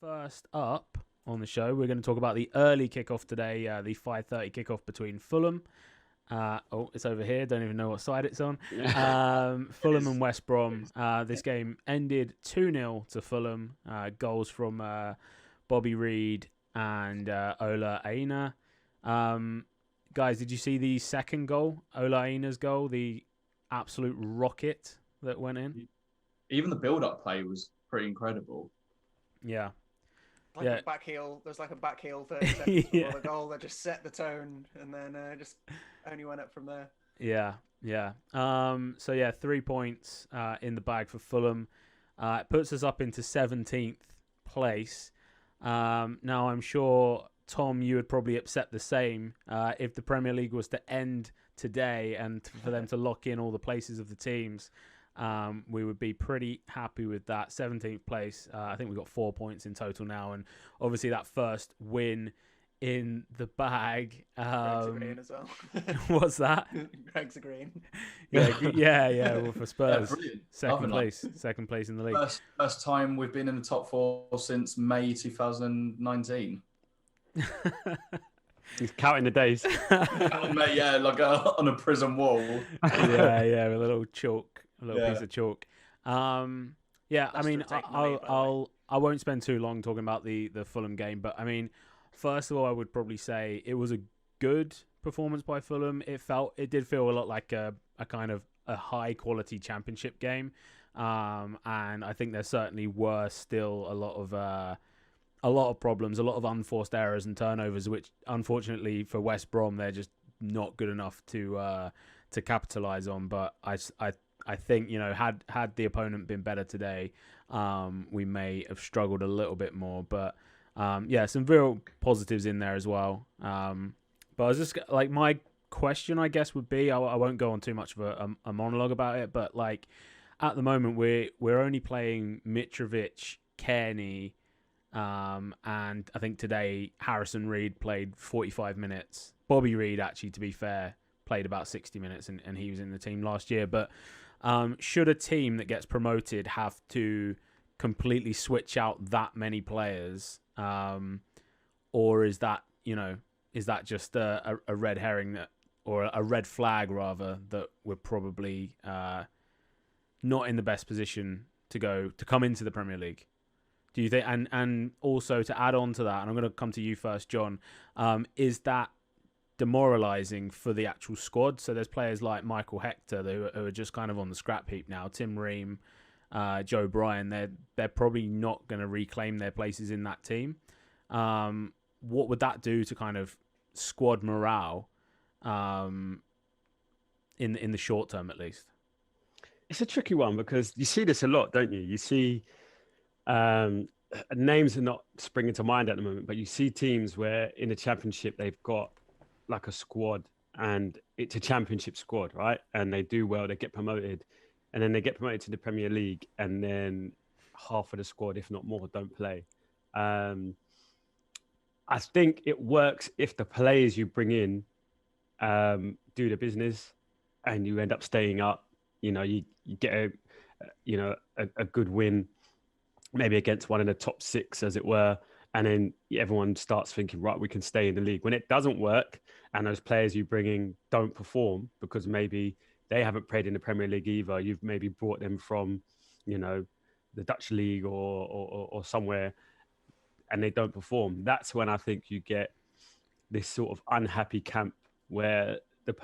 First up on the show, we're going to talk about the early kickoff today, the 5:30 kickoff between Fulham. It's over here. Don't even know what side it's on. Fulham and West Brom. This game ended 2-0 to Fulham. Goals from Bobby Reed and Ola Aina. Guys, did you see the second goal? Ola Aina's goal, the absolute rocket that went in. Even the build-up play was pretty incredible. Yeah. A back heel. There's like a back heel 30 seconds before the goal that just set the tone, and then just only went up from there. Yeah. 3 points in the bag for Fulham. It puts us up into 17th place. Now, I'm sure, Tom, you would probably accept the same if the Premier League was to end today and for them to lock in all the places of the teams. We would be pretty happy with that. 17th place. I think we've got 4 points in total now. And obviously that first win in the bag. Greg's agreeing as well. What's that? Greg's agreeing. Yeah. Well, for Spurs, second place in the league. First time we've been in the top four since May 2019. He's counting the days. On a prison wall. Yeah, with a little chalk. A little piece of chalk. I won't spend too long talking about the Fulham game, but I mean, first of all, I would probably say it was a good performance by Fulham. It did feel a lot like a kind of a high quality championship game, and I think there certainly were still a lot of problems, a lot of unforced errors and turnovers, which unfortunately for West Brom they're just not good enough to capitalize on. But I think, had the opponent been better today, we may have struggled a little bit more. But some real positives in there as well. But I was just like, my question, I guess, would be, I won't go on too much of a monologue about it, but like at the moment we're only playing Mitrovic, Kearney, and I think today Harrison Reed played 45 minutes. Bobby Reed, actually, to be fair, played about 60 minutes, and he was in the team last year. But should a team that gets promoted have to completely switch out that many players, or is that just a red herring or a red flag rather, that we're probably not in the best position to come into the Premier League? Do you think? And also to add on to that, and I'm going to come to you first, John. Is that demoralising for the actual squad? So there's players like Michael Hector who are just kind of on the scrap heap now. Tim Ream, Joe Bryan, they're probably not going to reclaim their places in that team. What would that do to kind of squad morale in the short term, at least? It's a tricky one because you see this a lot, don't you? You see names are not springing to mind at the moment, but you see teams where in the championship they've got like a squad and it's a championship squad, right? And they do well, they get promoted, and then they get promoted to the Premier League, and then half of the squad, if not more, don't play. I think it works if the players you bring in do the business and you end up staying up. You get a good win, maybe against one of the top six, as it were, and then everyone starts thinking, right, we can stay in the league. When it doesn't work and those players you bring in don't perform because maybe they haven't played in the Premier League either, you've maybe brought them from, the Dutch league or somewhere, and they don't perform. That's when I think you get this sort of unhappy camp where the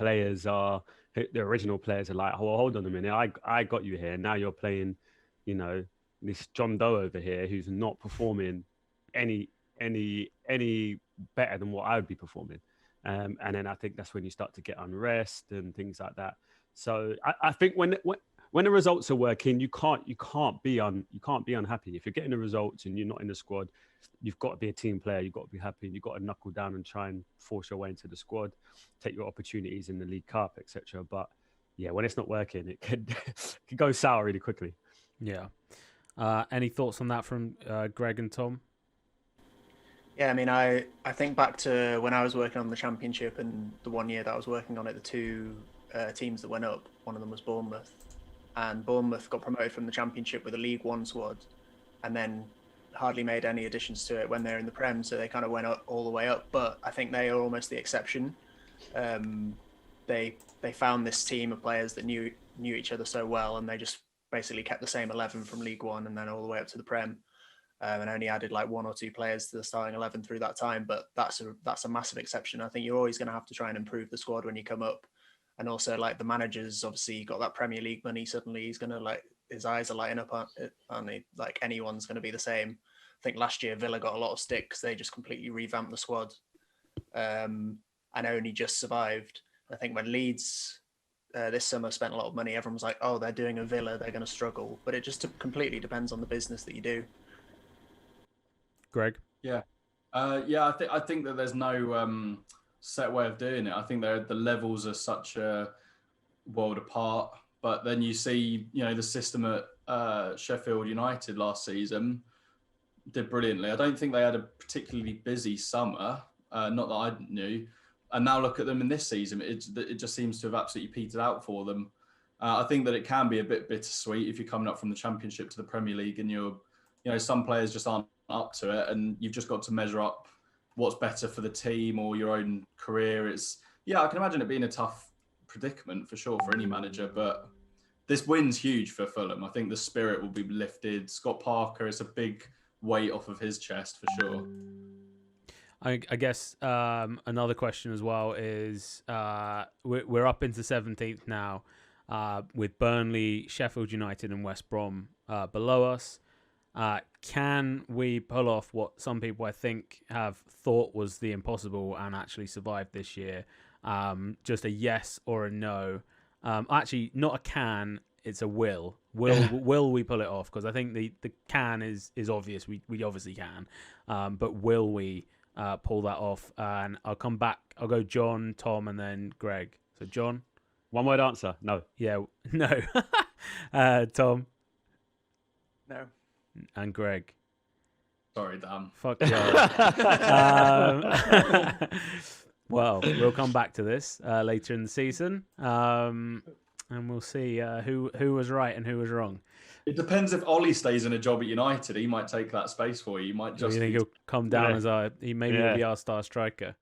original players are like, oh, hold on a minute, I got you here. Now you're playing, this John Doe over here who's not performing any better than what I would be performing. And then I think that's when you start to get unrest and things like that. So I think when the results are working, you can't be unhappy. If you're getting the results and you're not in the squad, you've got to be a team player. You've got to be happy. You've got to knuckle down and try and force your way into the squad, take your opportunities in the League Cup, etc. But yeah, when it's not working, it could go sour really quickly. Yeah. Any thoughts on that from Greg and Tom? Yeah, I mean, I think back to when I was working on the Championship, and the 1 year that I was working on it, the two teams that went up, one of them was Bournemouth, and Bournemouth got promoted from the Championship with a League One squad, and then hardly made any additions to it when they're in the Prem, so they kind of went up all the way up. But I think they are almost the exception. They found this team of players that knew each other so well, and they just basically kept the same 11 from League One and then all the way up to the Prem, and only added like 1 or 2 players to the starting 11 through that time. But that's a massive exception. I think you're always going to have to try and improve the squad when you come up, and also like the managers obviously got that Premier League money. Suddenly he's going to like, his eyes are lighting up, aren't they? Like anyone's going to be the same. I think last year Villa got a lot of stick because they just completely revamped the squad, and only just survived. I think when Leeds this summer spent a lot of money, everyone was like, oh, they're doing a Villa, they're going to struggle. But it just completely depends on the business that you do. Greg? Yeah. I think that there's no set way of doing it. I think the levels are such a world apart. But then you see, the system at Sheffield United last season did brilliantly. I don't think they had a particularly busy summer, not that I knew. And now look at them in this season. It just seems to have absolutely petered out for them. I think that it can be a bit bittersweet if you're coming up from the Championship to the Premier League and some players just aren't up to it, and you've just got to measure up what's better for the team or your own career. I can imagine it being a tough predicament for sure for any manager, but this win's huge for Fulham. I think the spirit will be lifted. Scott Parker, it's a big weight off of his chest for sure. I guess another question as well is we're up into 17th now with Burnley, Sheffield United and West Brom below us. Can we pull off what some people I think have thought was the impossible and actually survived this year? Just a yes or a no. Actually, not a can, it's a will. Will we pull it off? Because I think the can is obvious. We obviously can. But will we pull that off? And I'll come back. I'll go John, Tom, and then Greg. So John? One word answer, no. Yeah, no. Tom? No. And Greg? Sorry, Dan. Fuck yeah. Well, we'll come back to this later in the season, and we'll see who was right and who was wrong. It depends if Ollie stays in a job at United. He might take that space for you. You might just. You think he'll come down as he maybe will be our star striker?